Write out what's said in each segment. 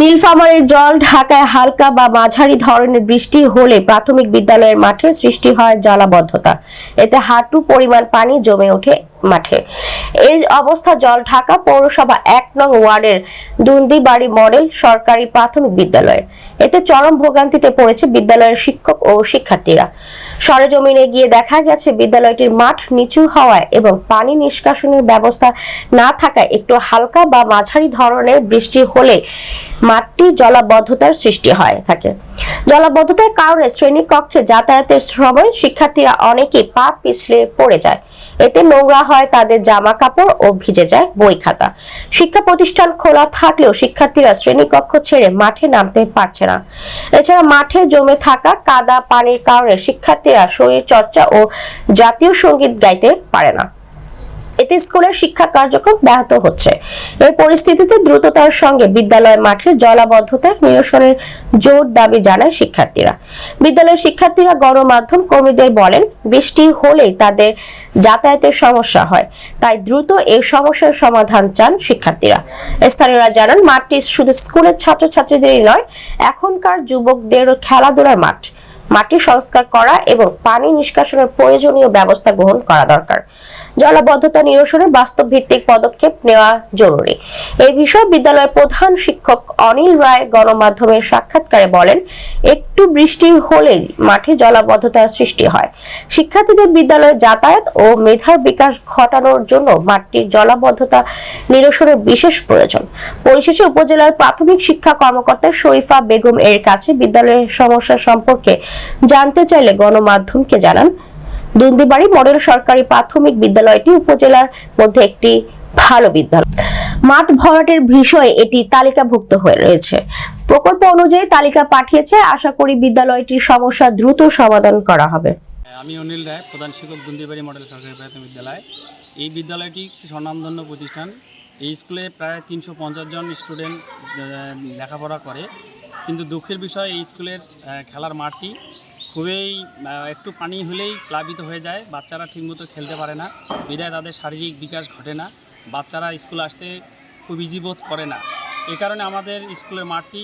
নীলফামারীর জল ঢাকায় হালকা বা মাঝারি ধরনের বৃষ্টি হলে প্রাথমিক বিদ্যালয়ের মাঠে সৃষ্টি হয় জলাবদ্ধতা। এতে হাঁটু পরিমাণ পানি জমে ওঠে মাঠে। এই অবস্থা জল ঢাকা পৌরসভা ১ নং ওয়ার্ডের দুন্দিবাড়ি মডেল সরকারি প্রাথমিক বিদ্যালয়ের। এতে চরম ভোগান্তিতে পড়েছে বিদ্যালয়ের শিক্ষক ও শিক্ষার্থীরা। সরেজমিনে গিয়ে দেখা গেছে বিদ্যালয়টির মাঠ নিচু হওয়ায় এবং পানি নিষ্কাশনের ব্যবস্থা না থাকায় একটু হালকা বা মাঝারি ধরনের বৃষ্টি হলে মাঠটি জলাবদ্ধতার সৃষ্টি হয় থাকে। জলাবদ্ধতার কারণে শ্রেণীকক্ষে যাতায়াতের সময় শিক্ষার্থীরা অনেকেই পা পিছলে পড়ে যায়। এতে নোংরা হয় তাদের জামা কাপড় ও ভিজে যায় বই খাতা। শিক্ষা প্রতিষ্ঠান খোলা থাকলেও শিক্ষার্থীরা শ্রেণীকক্ষ ছেড়ে মাঠে নামতে পারছে না। এছাড়া মাঠে জমে থাকা কাদা পানির কারণে শিক্ষার্থীরা শরীর চর্চা ও জাতীয় সঙ্গীত গাইতে পারে না। এতে স্কুলের শিক্ষা কার্যক্রম ব্যাহত হচ্ছে। এই পরিস্থিতিতে দ্রুততার সঙ্গে বিদ্যালয় মাঠের জলাবদ্ধতা নিরসনের জোর দাবি জানায় শিক্ষার্থীরা। বিদ্যালয়ের শিক্ষার্থীরা গণমাধ্যম কর্মীদের বলেন, বৃষ্টি হলেই তাদের যাতায়াতের সমস্যা হয়, তাই দ্রুত এই সমস্যার সমাধান চান শিক্ষার্থীরা। স্থানীয়রা জানান, মাঠটি শুধু স্কুলের ছাত্রছাত্রীদেরই নয়, এখনকার যুবকদেরও খেলাধুলার মাঠ। মাটি সংস্কার করা এবং পানি নিষ্কাশনের প্রয়োজনীয় ব্যবস্থা গ্রহণ করা দরকার। জলাবদ্ধতা নিরসনে বাস্তব ভিত্তিক পদক্ষেপ নেওয়া জরুরি। এই বিষয়ে বিদ্যালয়ের প্রধান শিক্ষক অনিল রায় গণমাধ্যমের সাক্ষাৎকারে বলেন, একটু বৃষ্টি হলেই মাঠে জলাবদ্ধতার সৃষ্টি হয়। শিক্ষার্থীদের বিদ্যালয়ে যাতায়াত ও মেধার বিকাশ ঘটানোর জন্য মাঠটির জলাবদ্ধতা নিরসনের বিশেষ প্রয়োজন। পরিশেষে উপজেলার প্রাথমিক শিক্ষা কর্মকর্তা শরীফা বেগম এর কাছে বিদ্যালয়ের সমস্যা সম্পর্কে জানতে চাইলে গণমাধ্যমকে জানান, দুন্দিবাড়ি মডেল সরকারি প্রাথমিক বিদ্যালয়টি উপজেলার মধ্যে একটি ভালো বিদ্যালয়। মাঠ ভরাটের বিষয়ে এটি তালিকাভুক্ত হয়ে রয়েছে। প্রকল্প অনুযায়ী তালিকা পাঠিয়েছে। আশা করি বিদ্যালয়টির সমস্যা দ্রুত সমাধান করা হবে। আমি অনিল রায়, প্রধান শিক্ষক দুন্দিবাড়ি মডেল সরকারি প্রাথমিক বিদ্যালয়। এই বিদ্যালয়টি একটি স্বনামধন্য প্রতিষ্ঠান। এই স্কুলে প্রায় ৩৫০ জন স্টুডেন্ট লেখাপড়া করে, কিন্তু দুঃখের বিষয় এই স্কুলের খেলার মাঠটি খুবই একটু পানি হলেই প্লাবিত হয়ে যায়। বাচ্চারা ঠিকমতো খেলতে পারে না, বিধায় তাদের শারীরিক বিকাশ ঘটে না। বাচ্চারা স্কুলে আসতে খুব ইজি বোধ করে না। এই কারণে আমাদের স্কুলের মাঠটি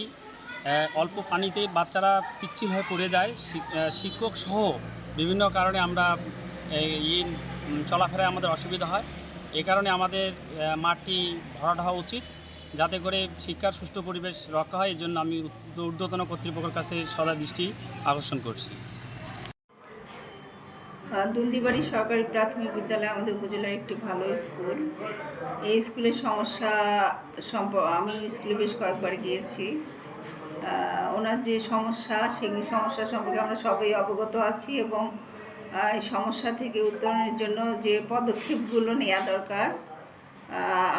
অল্প পানিতে বাচ্চারা পিচ্ছিল হয়ে পড়ে যায়। শিক্ষক সহ বিভিন্ন কারণে আমরা চলাফেরায় আমাদের অসুবিধা হয়। এই কারণে আমাদের মাঠটি ভরাট হওয়া উচিত, যাতে করে শিক্ষার সুষ্ঠু পরিবেশ রক্ষা হয়। এই জন্য আমি ঊর্ধ্বতন কর্তৃপক্ষের কাছে সদা দৃষ্টি আকর্ষণ করছি। দুন্দিবাড়ি সরকারি প্রাথমিক বিদ্যালয় আমাদের উপজেলার একটি ভালো স্কুল। এই স্কুলের সমস্যা আমি স্কুলে বেশ কয়েকবার গিয়েছি। ওনার যে সমস্যা, সেগুলি সমস্যা সম্পর্কে আমরা সবাই অবগত আছি এবং এই সমস্যা থেকে উত্তরণের জন্য যে পদক্ষেপগুলো নেওয়া দরকার,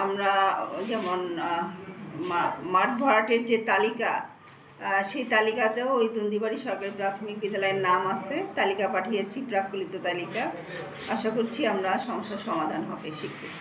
আমরা যেমন মাঠ ভরাটের যে তালিকা, সেই তালিকাতেও ওই দুন্দিবাড়ি সরকারি প্রাথমিক বিদ্যালয়ের নাম আছে। তালিকা পাঠিয়েছি, প্রাক্কলিত তালিকা। আশা করছি আমরা সমস্যার সমাধান হবে শীঘ্রই।